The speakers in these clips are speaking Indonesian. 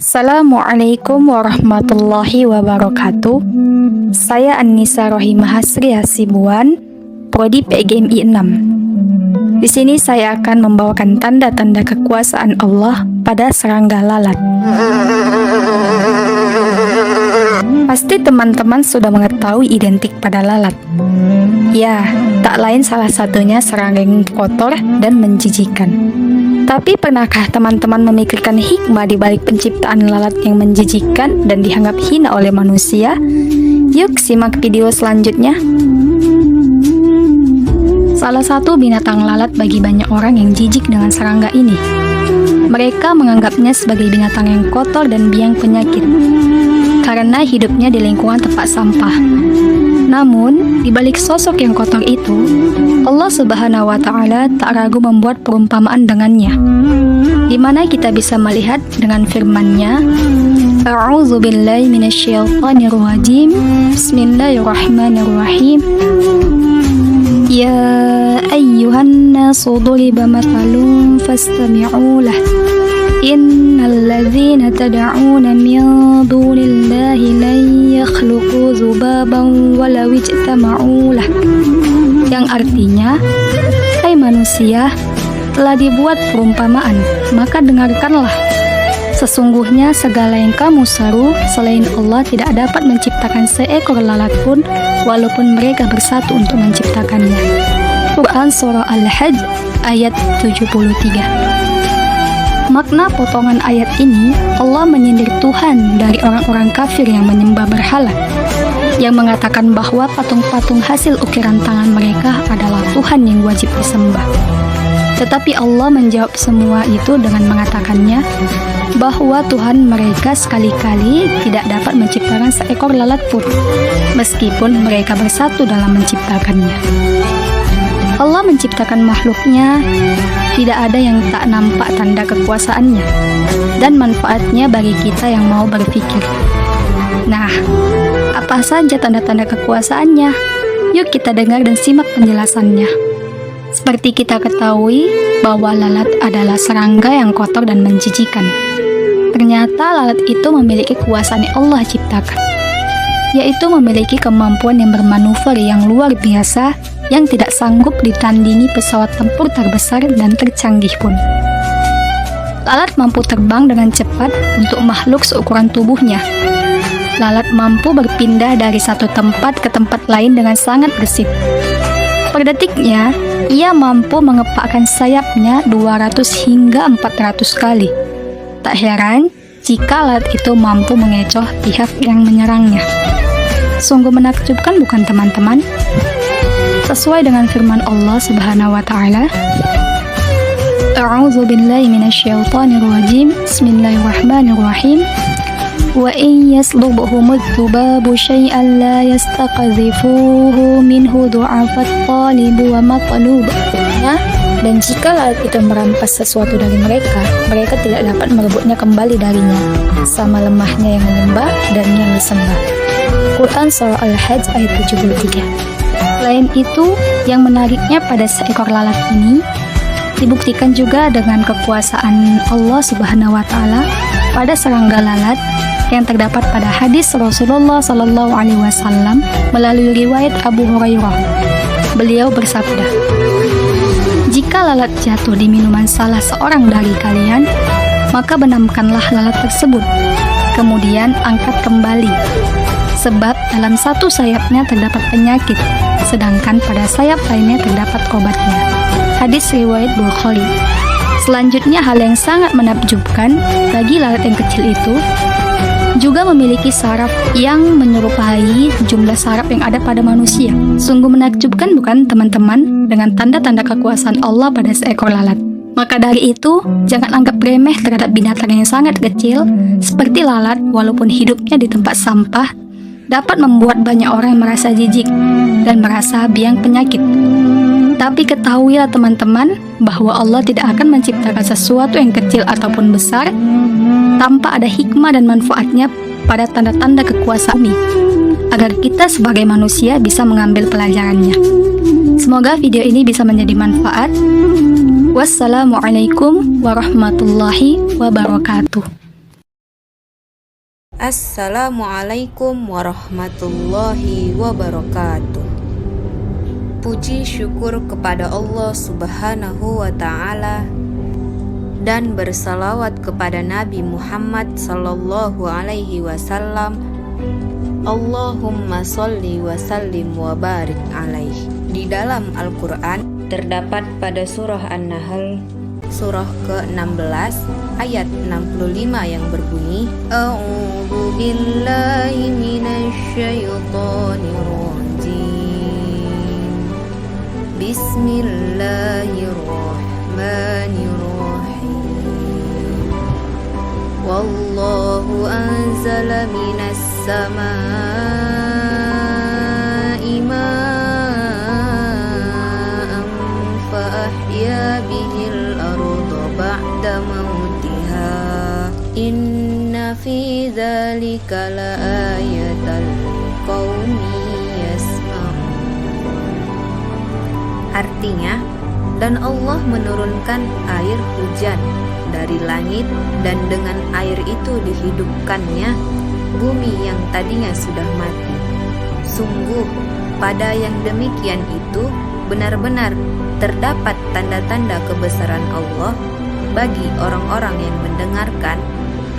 Assalamualaikum warahmatullahi wabarakatuh. Saya Annisa Rohimah Hasri Hasibuan, Prodi PGMI 6. Di sini saya akan membawakan tanda-tanda kekuasaan Allah pada serangga lalat. Pasti teman-teman sudah mengetahui identik pada lalat. Ya, tak lain salah satunya serangga yang kotor dan menjijikan. Tapi pernahkah teman-teman memikirkan hikmah di balik penciptaan lalat yang menjijikan dan dianggap hina oleh manusia? Yuk simak video selanjutnya. Salah satu binatang lalat bagi banyak orang yang jijik dengan serangga ini. Mereka menganggapnya sebagai binatang yang kotor dan biang penyakit, karena hidupnya di lingkungan tempat sampah. Namun, di balik sosok yang kotor itu, Allah Subhanahu wa Ta'ala tak ragu membuat perumpamaan dengannya, di mana kita bisa melihat dengan firman-Nya, A'udzu billahi minasyaitonir rajim. Bismillahirrahmanirrahim. Ya ayyuhan nasu duriba mathalun fastami'u lah. Innal ladzina tad'una min dunillahi lan yakhluqu dzubaban walau ijtama'u lah. Yang artinya, hai manusia, telah dibuat perumpamaan, maka dengarkanlah. Sesungguhnya segala yang kamu seru selain Allah tidak dapat menciptakan seekor lalat pun, walaupun mereka bersatu untuk menciptakannya. Quran Surah Al-Hajj ayat 73. Makna potongan ayat ini, Allah menyindir Tuhan dari orang-orang kafir yang menyembah berhala, yang mengatakan bahwa patung-patung hasil ukiran tangan mereka adalah Tuhan yang wajib disembah. Tetapi Allah menjawab semua itu dengan mengatakannya bahwa Tuhan mereka sekali-kali tidak dapat menciptakan seekor lalat pun, meskipun mereka bersatu dalam menciptakannya. Allah menciptakan makhluknya, tidak ada yang tak nampak tanda kekuasaannya dan manfaatnya bagi kita yang mau berpikir. Nah, apa saja tanda-tanda kekuasaannya? Yuk kita dengar dan simak penjelasannya. Seperti kita ketahui bahwa lalat adalah serangga yang kotor dan menjijikan. Ternyata lalat itu memiliki kekuasaan yang Allah ciptakan, yaitu memiliki kemampuan yang bermanuver yang luar biasa yang tidak sanggup ditandingi pesawat tempur terbesar dan tercanggih pun. Lalat mampu terbang dengan cepat untuk makhluk seukuran tubuhnya. Lalat mampu berpindah dari satu tempat ke tempat lain dengan sangat gesit. Per detiknya, ia mampu mengepakkan sayapnya 200 hingga 400 kali. Tak heran jika lalat itu mampu mengecoh pihak yang menyerangnya. Sungguh menakjubkan bukan teman-teman? Sesuai dengan firman Allah Subhanahu wa Ta'ala, A'udzu billahi minasyaitonir rajim. Bismillahirrahmanirrahim. Wa in yaslubhumud dzubabu syai'an la yastaqdhifuhu minhu du'afat talibu wa matlub. Dan jika lalat itu merampas sesuatu dari mereka, mereka tidak dapat merebutnya kembali darinya, sama lemahnya yang menyembah dan yang disembah. Quran Surah Al-Hajj ayat 73. Selain itu, yang menariknya pada seekor lalat ini dibuktikan juga dengan kekuasaan Allah Subhanahu wa Ta'ala pada serangga lalat yang terdapat pada hadis Rasulullah Sallallahu Alaihi Wasallam melalui riwayat Abu Hurairah. Beliau bersabda, jika lalat jatuh di minuman salah seorang dari kalian, maka benamkanlah lalat tersebut, kemudian angkat kembali, sebab dalam satu sayapnya terdapat penyakit, sedangkan pada sayap lainnya terdapat obatnya. Hadis riwayat Bukhari. Selanjutnya, hal yang sangat menakjubkan bagi lalat yang kecil itu juga memiliki saraf yang menyerupai jumlah saraf yang ada pada manusia. Sungguh menakjubkan bukan teman-teman dengan tanda-tanda kekuasaan Allah pada seekor lalat. Maka dari itu, jangan anggap remeh terhadap binatang yang sangat kecil seperti lalat, walaupun hidupnya di tempat sampah dapat membuat banyak orang merasa jijik dan merasa biang penyakit. Tapi ketahuilah teman-teman bahwa Allah tidak akan menciptakan sesuatu yang kecil ataupun besar tanpa ada hikmah dan manfaatnya pada tanda-tanda kekuasaan bumi, agar kita sebagai manusia bisa mengambil pelajarannya. Semoga video ini bisa menjadi manfaat. Wassalamualaikum warahmatullahi wabarakatuh. Assalamualaikum warahmatullahi wabarakatuh. Puji syukur kepada Allah Subhanahu wa Ta'ala, dan bersalawat kepada Nabi Muhammad sallallahu alaihi wasallam. Allahumma sholli wa sallim wa barik alaihi. Di dalam Al-Quran terdapat pada surah An-Nahl surah ke-16 ayat 65 yang berbunyi, A'udzu billahi minasyaitonir rajim. Bismillahirrahmanirrahim. Wallahu anzala minas samaa'i ma'an fa ahya bihil ba'da mautiha inna fi dzalika laayatan liqaumi yasma'un. Artinya, dan Allah menurunkan air hujan dari langit, dan dengan air itu dihidupkannya bumi yang tadinya sudah mati. Sungguh pada yang demikian itu benar-benar terdapat tanda-tanda kebesaran Allah bagi orang-orang yang mendengarkan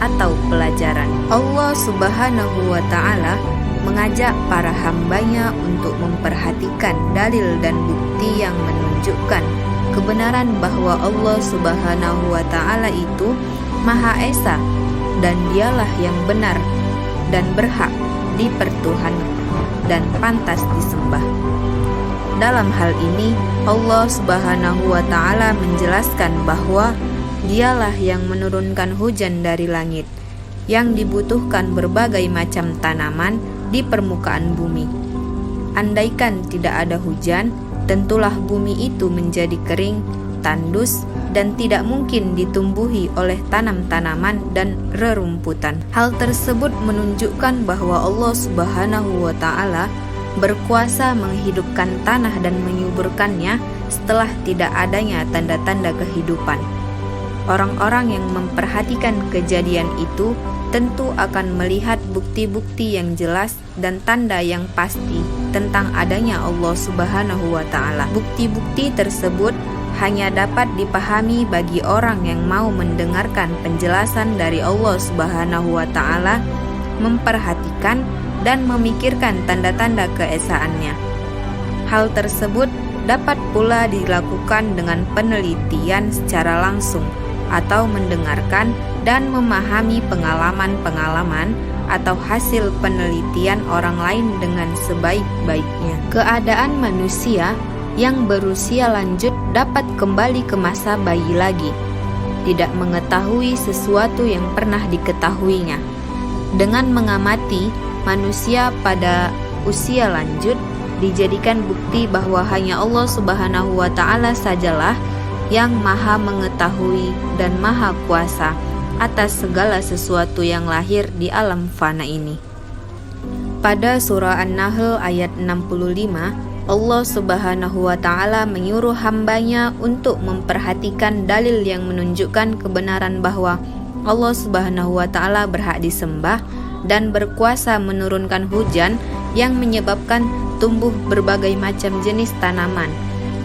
atau pelajaran. Allah Subhanahu wa Ta'ala mengajak para hambanya untuk memperhatikan dalil dan bukti yang menunjukkan kebenaran bahwa Allah Subhanahu wa Ta'ala itu Maha Esa, dan dialah yang benar dan berhak dipertuhankan dan pantas disembah. Dalam hal ini Allah Subhanahu wa Ta'ala menjelaskan bahwa Dialah yang menurunkan hujan dari langit, yang dibutuhkan berbagai macam tanaman di permukaan bumi. Andaikan tidak ada hujan, tentulah bumi itu menjadi kering, tandus, dan tidak mungkin ditumbuhi oleh tanam-tanaman dan rerumputan. Hal tersebut menunjukkan bahwa Allah Subhanahu wa Ta'ala berkuasa menghidupkan tanah dan menyuburkannya setelah tidak adanya tanda-tanda kehidupan. Orang-orang yang memperhatikan kejadian itu tentu akan melihat bukti-bukti yang jelas dan tanda yang pasti tentang adanya Allah Subhanahu wa Ta'ala. Bukti-bukti tersebut hanya dapat dipahami bagi orang yang mau mendengarkan penjelasan dari Allah Subhanahu wa Ta'ala, memperhatikan dan memikirkan tanda-tanda keesaannya. Hal tersebut dapat pula dilakukan dengan penelitian secara langsung, atau mendengarkan dan memahami pengalaman-pengalaman atau hasil penelitian orang lain dengan sebaik-baiknya. Keadaan manusia yang berusia lanjut dapat kembali ke masa bayi lagi, tidak mengetahui sesuatu yang pernah diketahuinya. Dengan mengamati manusia pada usia lanjut, dijadikan bukti bahwa hanya Allah Subhanahu wa Ta'ala sajalah yang maha mengetahui dan maha kuasa atas segala sesuatu yang lahir di alam fana ini. Pada surah An-Nahl ayat 65, Allah Subhanahu wa Ta'ala menyuruh hambanya untuk memperhatikan dalil yang menunjukkan kebenaran bahwa Allah Subhanahu wa Ta'ala berhak disembah dan berkuasa menurunkan hujan yang menyebabkan tumbuh berbagai macam jenis tanaman,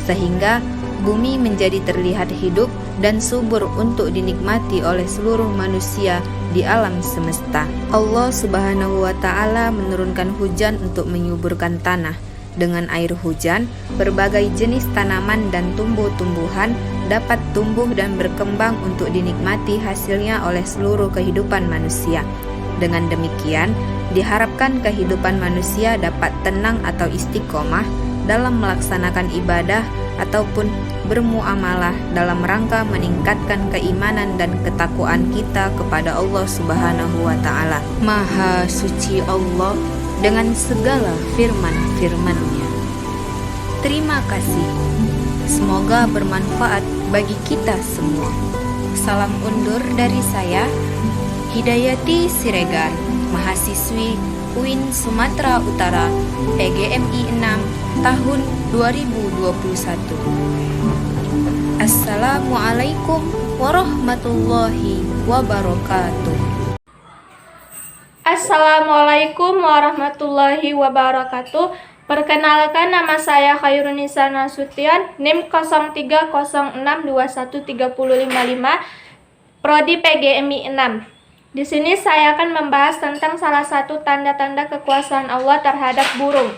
sehingga bumi menjadi terlihat hidup dan subur untuk dinikmati oleh seluruh manusia di alam semesta. Allah Subhanahu wa Ta'ala menurunkan hujan untuk menyuburkan tanah. Dengan air hujan, berbagai jenis tanaman dan tumbuh-tumbuhan dapat tumbuh dan berkembang untuk dinikmati hasilnya oleh seluruh kehidupan manusia. Dengan demikian, diharapkan kehidupan manusia dapat tenang atau istiqomah dalam melaksanakan ibadah ataupun bermuamalah dalam rangka meningkatkan keimanan dan ketakwaan kita kepada Allah Subhanahu wa Ta'ala. Maha suci Allah dengan segala firman-firman-Nya. Terima kasih. Semoga bermanfaat bagi kita semua. Salam undur dari saya, Hidayati Siregar, mahasiswi UIN Sumatera Utara, PGMI 6 tahun 2021. Assalamualaikum warahmatullahi wabarakatuh. Assalamualaikum warahmatullahi wabarakatuh. Perkenalkan, nama saya Khairunisa Nasution, NIM 0306213055, Prodi PGMI 6. Di sini saya akan membahas tentang salah satu tanda-tanda kekuasaan Allah terhadap burung.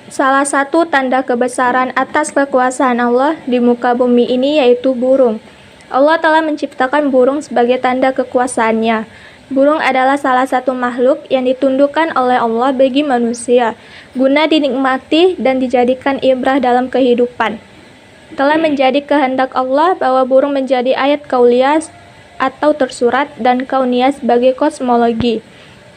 Salah satu tanda kebesaran atas kekuasaan Allah di muka bumi ini yaitu burung. Allah telah menciptakan burung sebagai tanda kekuasaannya. Burung adalah salah satu makhluk yang ditundukkan oleh Allah bagi manusia, guna dinikmati dan dijadikan ibrah dalam kehidupan. Telah menjadi kehendak Allah bahwa burung menjadi ayat kauliyah atau tersurat dan kauniyah sebagai kosmologi.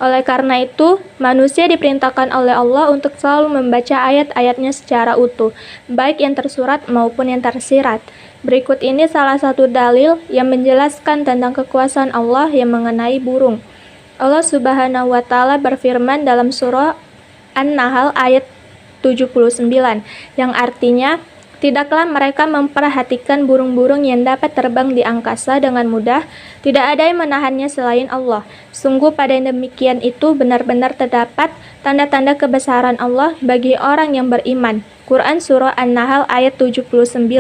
Oleh karena itu, manusia diperintahkan oleh Allah untuk selalu membaca ayat-ayatnya secara utuh, baik yang tersurat maupun yang tersirat. Berikut ini salah satu dalil yang menjelaskan tentang kekuasaan Allah yang mengenai burung. Allah Subhanahu wa Ta'ala berfirman dalam surah An-Nahl ayat 79, yang artinya, tidaklah mereka memperhatikan burung-burung yang dapat terbang di angkasa dengan mudah, tidak ada yang menahannya selain Allah. Sungguh pada yang demikian itu benar-benar terdapat tanda-tanda kebesaran Allah bagi orang yang beriman. Quran Surah An-Nahl ayat 79.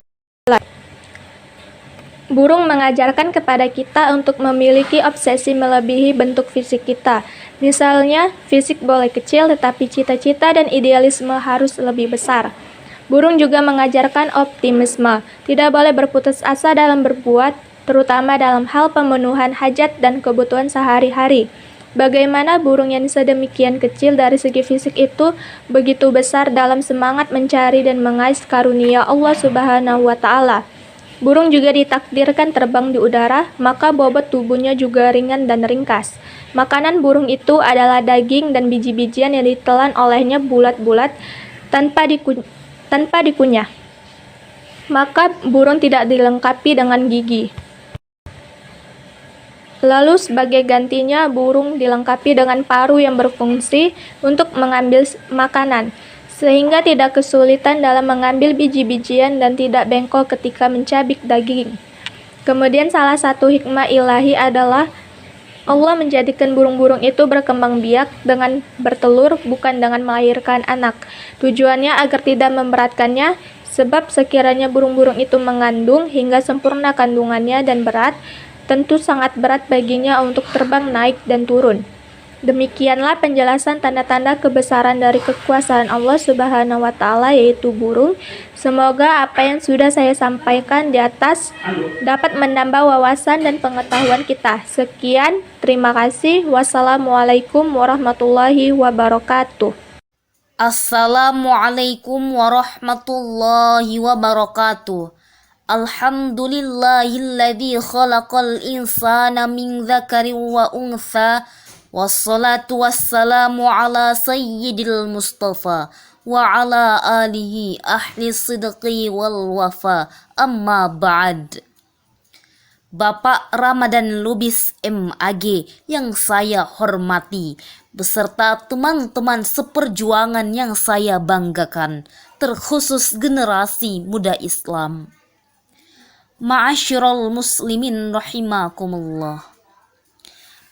Burung mengajarkan kepada kita untuk memiliki obsesi melebihi bentuk fisik kita. Misalnya, fisik boleh kecil tetapi cita-cita dan idealisme harus lebih besar. Burung juga mengajarkan optimisme, tidak boleh berputus asa dalam berbuat, terutama dalam hal pemenuhan hajat dan kebutuhan sehari-hari. Bagaimana burung yang sedemikian kecil dari segi fisik itu begitu besar dalam semangat mencari dan mengais karunia Allah Subhanahu wa Ta'ala. Burung juga ditakdirkan terbang di udara, maka bobot tubuhnya juga ringan dan ringkas. Makanan burung itu adalah daging dan biji-bijian yang ditelan olehnya bulat-bulat tanpa dikunyah. Maka burung tidak dilengkapi dengan gigi. Lalu sebagai gantinya burung dilengkapi dengan paruh yang berfungsi untuk mengambil makanan, sehingga tidak kesulitan dalam mengambil biji-bijian dan tidak bengkok ketika mencabik daging. Kemudian salah satu hikmah ilahi adalah Allah menjadikan burung-burung itu berkembang biak dengan bertelur, bukan dengan melahirkan anak. Tujuannya agar tidak memberatkannya, sebab sekiranya burung-burung itu mengandung hingga sempurna kandungannya dan berat, tentu sangat berat baginya untuk terbang naik dan turun. Demikianlah penjelasan tanda-tanda kebesaran dari kekuasaan Allah Subhanahu wa Ta'ala yaitu burung. Semoga apa yang sudah saya sampaikan di atas dapat menambah wawasan dan pengetahuan kita. Sekian, terima kasih. Wassalamualaikum warahmatullahi wabarakatuh. Assalamualaikum warahmatullahi wabarakatuh. Alhamdulillahilladzi khalaqal insana min dzakarin wa untha. Wassalatu wassalamu ala sayyidil Mustafa wa ala alihi ahli sidqi wal wafa, amma ba'd. Bapak Ramadan Lubis MAG yang saya hormati, beserta teman-teman seperjuangan yang saya banggakan, terkhusus generasi muda Islam. Ma'asyiral muslimin rahimakumullah.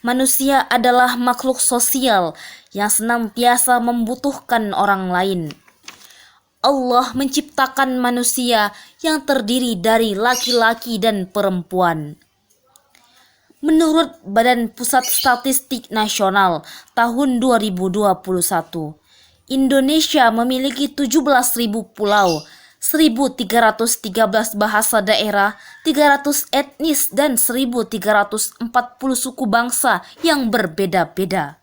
Manusia adalah makhluk sosial yang senantiasa membutuhkan orang lain. Allah menciptakan manusia yang terdiri dari laki-laki dan perempuan. Menurut Badan Pusat Statistik Nasional tahun 2021, Indonesia memiliki 17.000 pulau, 1.313 bahasa daerah, 300 etnis, dan 1.340 suku bangsa yang berbeda-beda.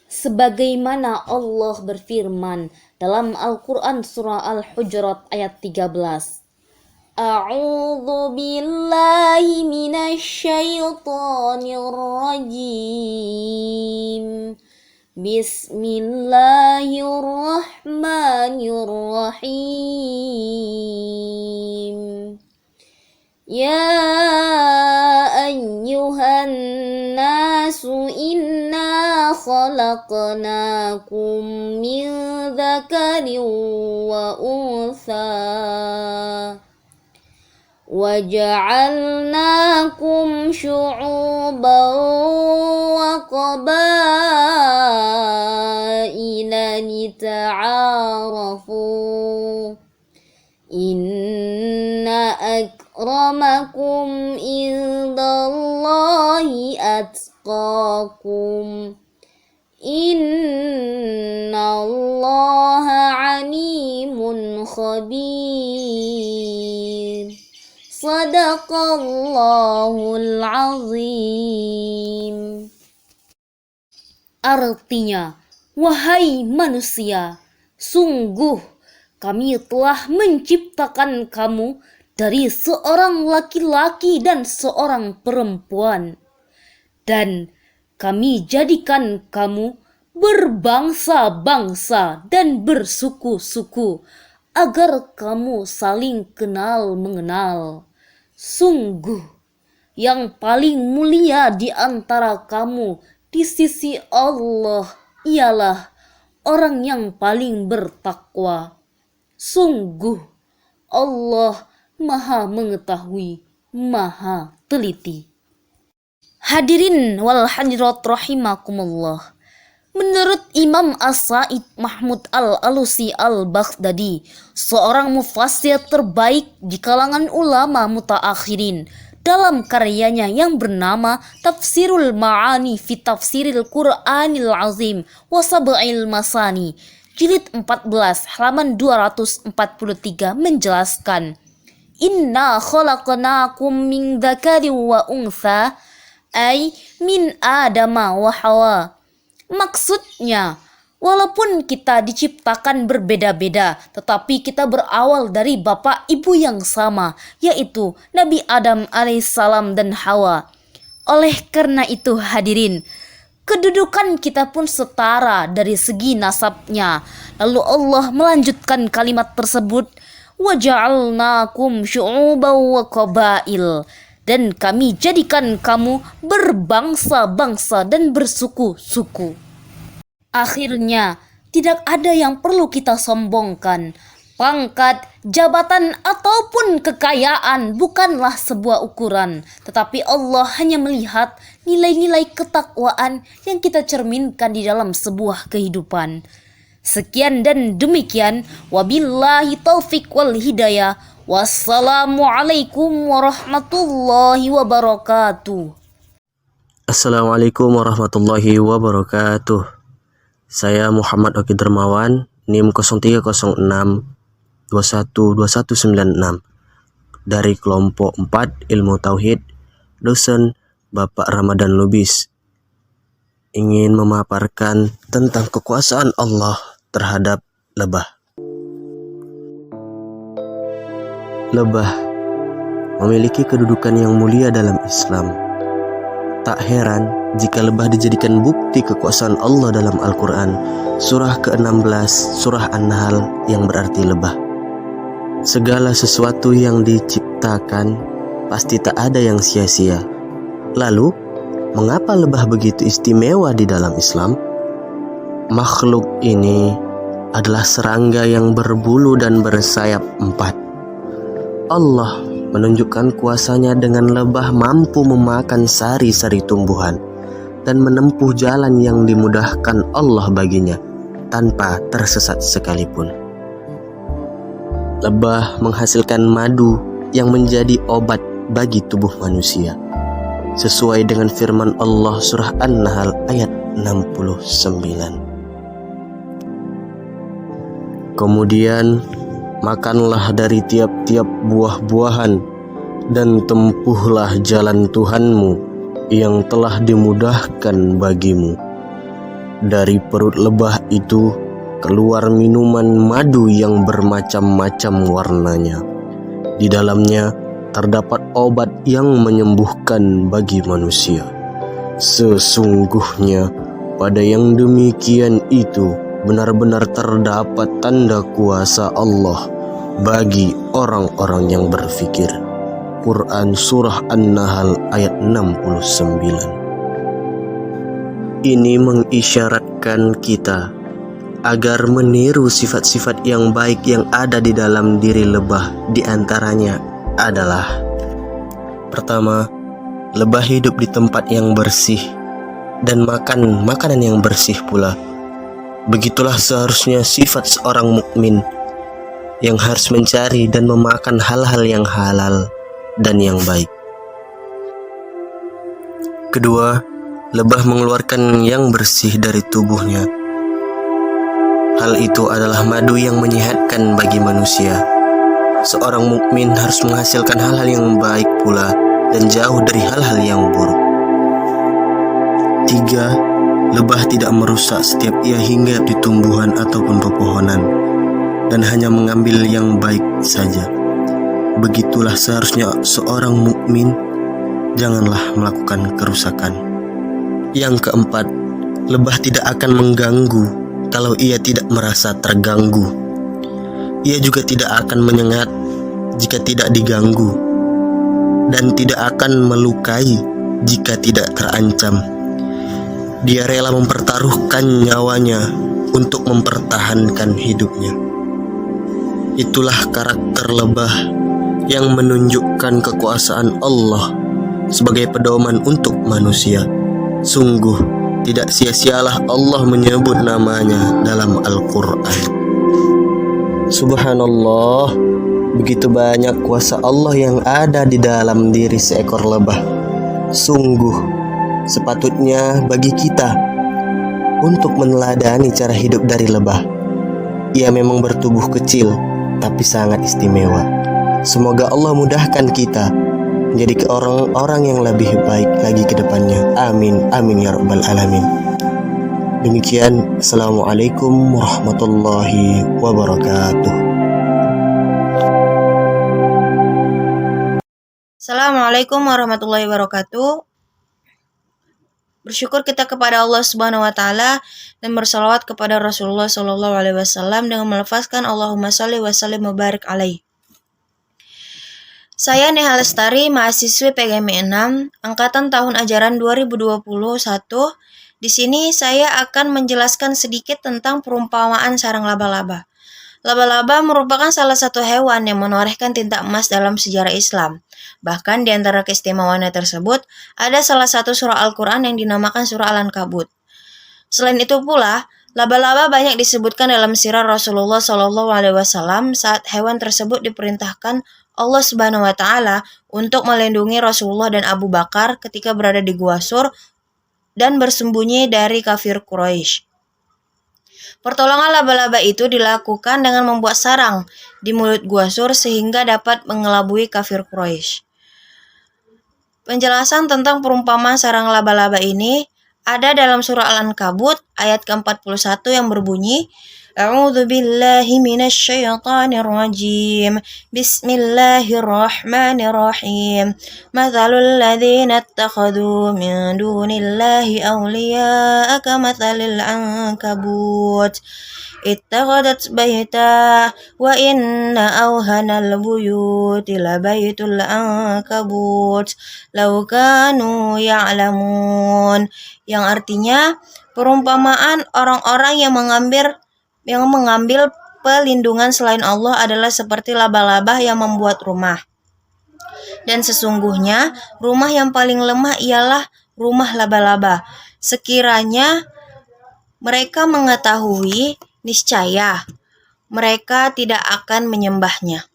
Sebagaimana Allah berfirman dalam Al-Quran Surah Al-Hujurat ayat 13. A'udzu billahi minasyaitonir rajim. Bismillahirrahmanirrahim. Ya ayyuhan nasu inna khalaqnakum min dzakarin wa untha وَجَعَلْنَاكُمْ شُعُوبًا وَقَبَائِلَ لِتَعَارَفُوا إِنَّ أَكْرَمَكُمْ عِندَ اللَّهِ أَتْقَاكُمْ Innallaha alimun khabir. Sadaqallahul azim. Artinya, wahai manusia, sungguh kami telah menciptakan kamu dari seorang laki-laki dan seorang perempuan. Dan kami jadikan kamu berbangsa-bangsa dan bersuku-suku agar kamu saling kenal mengenal. Sungguh, yang paling mulia di antara kamu di sisi Allah ialah orang yang paling bertakwa. Sungguh, Allah Maha Mengetahui, Maha Teliti. Hadirin wal hadirat rahimakumullah. Menurut Imam As-Sa'id Mahmud Al-Alusi Al-Baghdadi, seorang mufassir terbaik di kalangan ulama mutaakhirin, dalam karyanya yang bernama Tafsirul Ma'ani fi Tafsiril Qur'anil Azim wa Sab'il Masani, jilid 14 halaman 243 menjelaskan, Inna khalaqnakum min dzakarin wa untha ay min Adama wa Hawa. Maksudnya, walaupun kita diciptakan berbeda-beda, tetapi kita berawal dari bapak ibu yang sama, yaitu Nabi Adam alaihissalam dan Hawa. Oleh karena itu hadirin, kedudukan kita pun setara dari segi nasabnya. Lalu Allah melanjutkan kalimat tersebut, وَجَعَلْنَاكُمْ شُعُوبًا وَقَبَائِلَ. Dan kami jadikan kamu berbangsa-bangsa dan bersuku-suku. Akhirnya, tidak ada yang perlu kita sombongkan. Pangkat, jabatan, ataupun kekayaan bukanlah sebuah ukuran. Tetapi Allah hanya melihat nilai-nilai ketakwaan yang kita cerminkan di dalam sebuah kehidupan. Sekian dan demikian. Wabillahi taufiq wal hidayah. Wassalamualaikum warahmatullahi wabarakatuh. Assalamualaikum warahmatullahi wabarakatuh. Saya Muhammad Oki Dermawan, NIM 0306 212196 dari kelompok 4 Ilmu Tauhid, dosen Bapak Ramadan Lubis, ingin memaparkan tentang kekuasaan Allah terhadap lebah. Lebah memiliki kedudukan yang mulia dalam Islam. Tak heran jika lebah dijadikan bukti kekuasaan Allah dalam Al-Quran, surah ke-16, surah An-Nahl, yang berarti lebah. Segala sesuatu yang diciptakan pasti tak ada yang sia-sia. Lalu, mengapa lebah begitu istimewa di dalam Islam? Makhluk ini adalah serangga yang berbulu dan bersayap 4. Allah menunjukkan kuasanya dengan lebah mampu memakan sari-sari tumbuhan dan menempuh jalan yang dimudahkan Allah baginya tanpa tersesat sekalipun. Lebah menghasilkan madu yang menjadi obat bagi tubuh manusia, sesuai dengan firman Allah surah An-Nahl ayat 69. Kemudian, makanlah dari tiap-tiap buah-buahan dan tempuhlah jalan Tuhanmu yang telah dimudahkan bagimu. Dari perut lebah itu keluar minuman madu yang bermacam-macam warnanya. Di dalamnya terdapat obat yang menyembuhkan bagi manusia. Sesungguhnya pada yang demikian itu benar-benar terdapat tanda kuasa Allah bagi orang-orang yang berfikir. Quran surah An-Nahl ayat 69. Ini mengisyaratkan kita agar meniru sifat-sifat yang baik yang ada di dalam diri lebah. Di antaranya adalah Pertama, lebah hidup di tempat yang bersih dan makan makanan yang bersih pula. Begitulah seharusnya sifat seorang mukmin yang harus mencari dan memakan hal-hal yang halal dan yang baik. Kedua, lebah mengeluarkan yang bersih dari tubuhnya. Hal itu adalah madu yang menyehatkan bagi manusia. Seorang mukmin harus menghasilkan hal-hal yang baik pula dan jauh dari hal-hal yang buruk. Tiga, lebah tidak merusak setiap ia hinggap di tumbuhan ataupun pepohonan dan hanya mengambil yang baik saja. Begitulah seharusnya seorang mukmin, janganlah melakukan kerusakan. Yang keempat, lebah tidak akan mengganggu kalau ia tidak merasa terganggu. Ia juga tidak akan menyengat jika tidak diganggu, dan tidak akan melukai jika tidak terancam. Dia rela mempertaruhkan nyawanya untuk mempertahankan hidupnya. Itulah karakter lebah yang menunjukkan kekuasaan Allah sebagai pedoman untuk manusia. Sungguh tidak sia-sialah Allah menyebut namanya dalam Al-Quran. Subhanallah, begitu banyak kuasa Allah yang ada di dalam diri seekor lebah. Sungguh sepatutnya bagi kita untuk meneladani cara hidup dari lebah. Ia memang bertubuh kecil, tapi sangat istimewa. Semoga Allah mudahkan kita menjadi orang-orang yang lebih baik lagi ke depannya. Amin, amin ya rabbal alamin. Demikian, Assalamualaikum warahmatullahi wabarakatuh. Assalamualaikum warahmatullahi wabarakatuh. Bersyukur kita kepada Allah Subhanahu wa taala dan bersalawat kepada Rasulullah sallallahu alaihi wasallam dengan melafazkan Allahumma shalli wa sallim wa barik alaihi. Saya Neha Lestari, mahasiswi PGMI 6, angkatan tahun ajaran 2021. Di sini saya akan menjelaskan sedikit tentang perumpamaan sarang laba-laba. Laba-laba merupakan salah satu hewan yang menorehkan tinta emas dalam sejarah Islam. Bahkan di antara keistimewaannya tersebut, ada salah satu surah Al-Quran yang dinamakan surah Al-Ankabut. Selain itu pula, laba-laba banyak disebutkan dalam sirah Rasulullah SAW saat hewan tersebut diperintahkan Allah Subhanahu wa taala untuk melindungi Rasulullah dan Abu Bakar ketika berada di Gua Sur dan bersembunyi dari kafir Quraisy. Pertolongan laba-laba itu dilakukan dengan membuat sarang di mulut Gua Sur sehingga dapat mengelabui kafir Quraisy. Penjelasan tentang perumpamaan sarang laba-laba ini ada dalam surah Al-Ankabut ayat ke-41 yang berbunyi, A'udzu billahi minasy syaithanir rajim. Bismillahirrahmanirrahim. Mathalul ladzina ittakhadhu min dunillahi awliya'a kamathalil ankabut. Ittakhadhat baita wa inna awhanal buyuti labaitul ankabut law kanu ya'lamun. Yang artinya perumpamaan orang-orang yang mengambil pelindungan selain Allah adalah seperti laba-laba yang membuat rumah. Dan sesungguhnya rumah yang paling lemah ialah rumah laba-laba. Sekiranya mereka mengetahui, niscaya mereka tidak akan menyembahnya.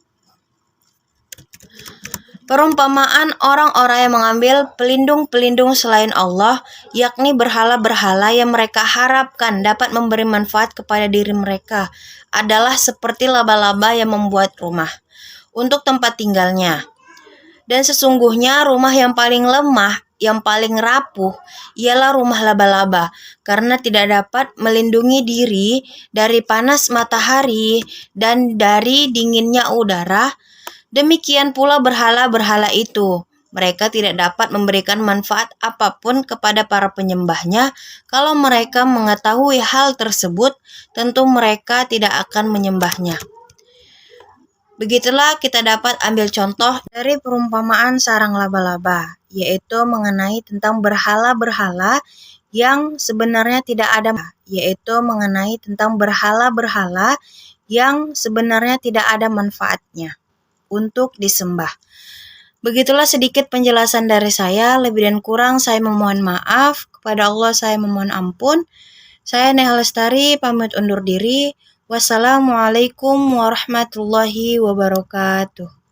Perumpamaan orang-orang yang mengambil pelindung-pelindung selain Allah, yakni berhala-berhala yang mereka harapkan dapat memberi manfaat kepada diri mereka, adalah seperti laba-laba yang membuat rumah untuk tempat tinggalnya. Dan sesungguhnya rumah yang paling lemah, yang paling rapuh, ialah rumah laba-laba, karena tidak dapat melindungi diri dari panas matahari dan dari dinginnya udara. Demikian pula berhala-berhala itu. Mereka tidak dapat memberikan manfaat apapun kepada para penyembahnya. Kalau mereka mengetahui hal tersebut, tentu mereka tidak akan menyembahnya. Begitulah kita dapat ambil contoh dari perumpamaan sarang laba-laba, yaitu mengenai tentang berhala-berhala yang sebenarnya tidak ada, manfaatnya untuk disembah. Begitulah sedikit penjelasan dari saya. Lebih dan kurang saya memohon maaf. Kepada Allah saya memohon ampun. Saya Neha Lestari pamit undur diri. Wassalamualaikum warahmatullahi wabarakatuh.